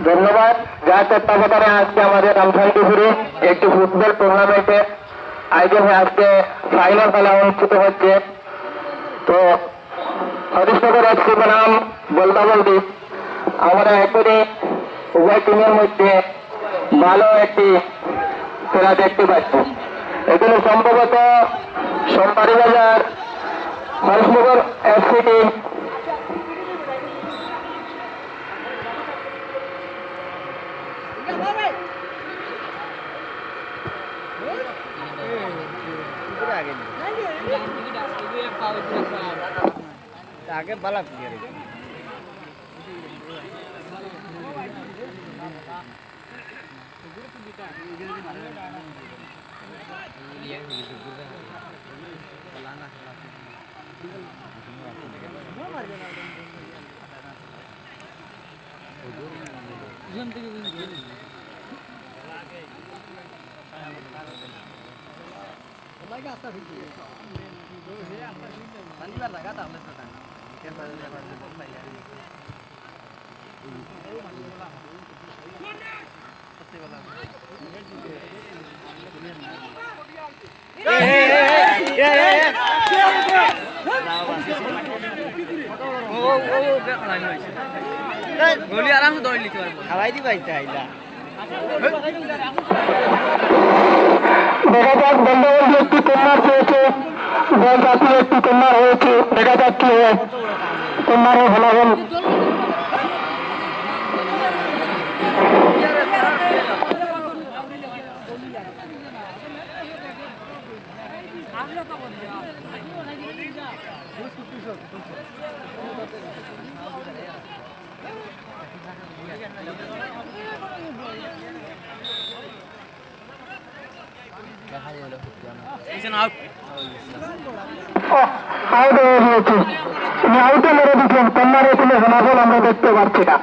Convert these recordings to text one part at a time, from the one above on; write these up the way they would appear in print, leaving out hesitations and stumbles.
ধন্যবাদ। যার তত্ত্বাবধানে আজকে আমাদের রামশান্তিপুরে একটি ফুটবল টুর্নামেন্টে আয়োজন হয়ে আজকে ফাইনাল খেলা অনুষ্ঠিত হচ্ছে। তো হরিশনগর এফসি বনাম বলদাবলদি আমরা এখনই উভয় টিমের মধ্যে ভালো একটি খেলা দেখতে পাচ্ছি। এখানে সম্ভবত সোমবাড়ি বাজার হরিশনগর এফসি টিম आगे बाला प्लेयर गोली आराम से दौड़ ली हवाई दी भाई चाहिए দেখা যাক বলদাবলদি একটি কন্যার পেয়েছে, বল জাতীয় একটি কন্যার হয়েছে। দেখা যাক কি হয় কন্যারের ফলাফল। আউট হয়ে গিয়েছে, তিনি আউটে মেরে দিচ্ছেন। কন্যারে কোনো ফলাফল আমরা দেখতে পাচ্ছি না।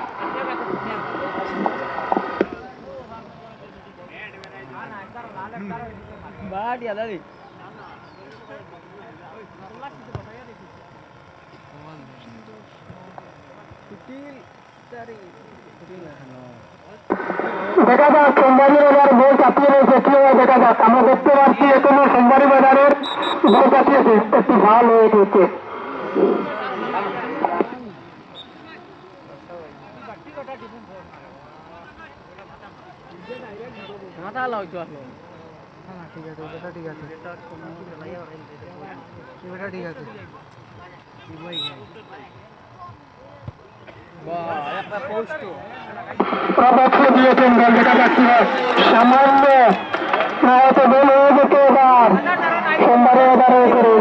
দেখা যাক সোমবাড়ি বাজার বল চাপিয়ে রয়েছে, কি হয় দেখা যাক। আমরা দেখতে পাচ্ছি এখনো সোমবাড়ি বাজারের বল চাপিয়েছে, একটি ভাল হয়ে গেছে। দিয়েছেন বল, দেখা যাচ্ছে সামান্য হয়তো বল হয়ে যেত। এবার সোমবারে এবারে করে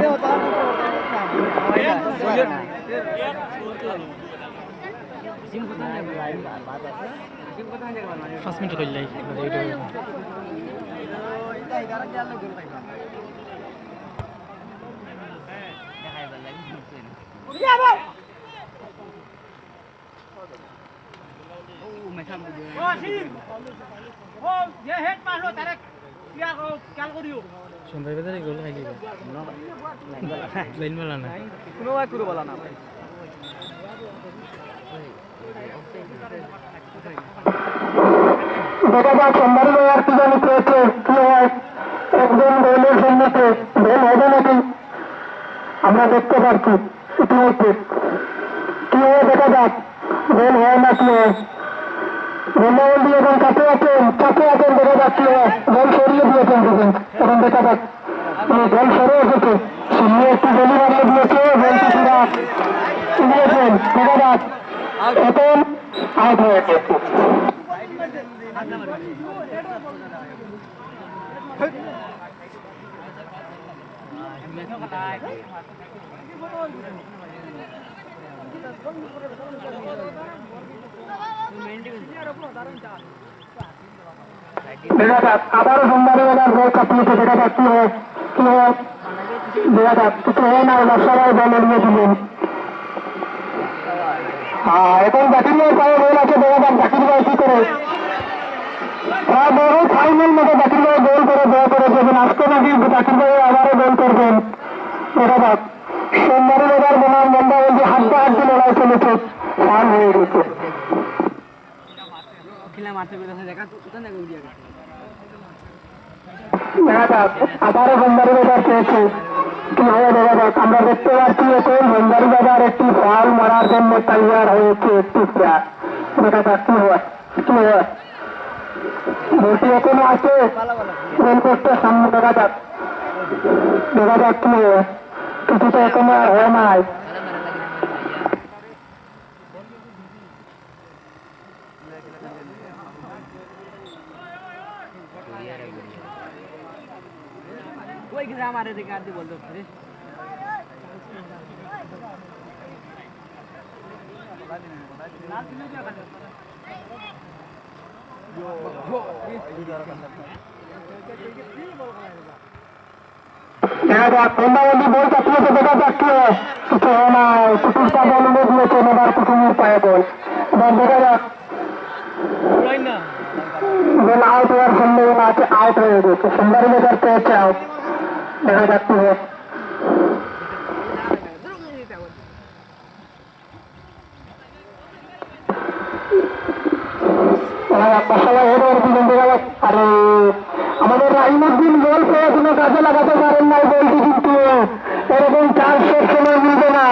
পাঁচ মিনিট করলে সন্ধ্যায় বাজারে গোল খাই দিব লাইন বলা না কোনো করে বলা না দেখা যাক সোমবারে বাজার কি জানি পেয়েছে, কি হয় একজন গোলের সম্মুখে গোল হবে নাকি আমরা দেখতে পাচ্ছি ইতিমধ্যে। কি হয় দেখা যাক, গোল হয় না কি হয়। বলদাবলদি এখন কাছে আছেন দেখা যাচ্ছে গোল সরিয়ে দিয়েছেন দেখেন। এখন দেখা যাক গোল সরে এসেছে, সিনিয়ে একটু গোলি বাড়িয়ে দিয়েছে, গোলটি পুরা দিয়েছেন। দেখা যাক এখন আউট হয়ে গেছে। দেখা যাক আবারও সোমবারে বাজার বল কাটিয়েছে। দেখা যাক কি হয় দেখা যাক কিছু হয় না, সবাই বল এড়িয়ে দিলেন। এখন জাকির ভাই পায়ে বল আছে, দেখা যাক জাকির ভাই কি করে। প্রায় বড় ফাইনাল মতো জাকির ভাই গোল করে দেওয়া করেছেন। আজকে নাকি জাকির ভাই আবারও গোল করবেন। দেখা যাক সোমবারে বাজার বনাম বলদাবলদি হাড্ডাহাড্ডি লড়াই চলেছে, ফাল হয়ে গেছে। কিলা মারতে পেরেছে দেখা তো না গৌরিয়া দেখা যাক আবারও ভণ্ডারি বাজার পেয়েছে কি হয় দেখা যাক আমরা দেখতে পাচ্ছি এখন ভণ্ডারি বাজার একটি ফল মারার জন্য তৈয়ার হয়েছে একটি প্লেয়ার দেখা যাক কি হয় কি হয় বলটি এখনো আছে গোল পোস্টের সামনে দেখা যাক কি হয় কিছু তো এখনো আর হয় নাই कोई किसी हमारे दिखा दी बोल दो फिर দেখা যাক বন্ধাবন্দি বল চাপিয়েছে দেখা যাক কি হয় কিছু হয় না কুকুরটা বল উড়ে দিয়েছে এবার কুকুরের পায়ে বল এবার দেখা যাক বল আউট হওয়ার সম্ভাবনা আছে আউট হয়ে গেছে ভণ্ডারি বাজার পেয়েছে আউট দেখা যাক কি হয় আরে আমাদের রাহিমুদ্দিন গোল পেয়ে কোনো কাজে লাগাতে পারেন না বলছি কিন্তু এরকম চান্সের সময় মিলবে না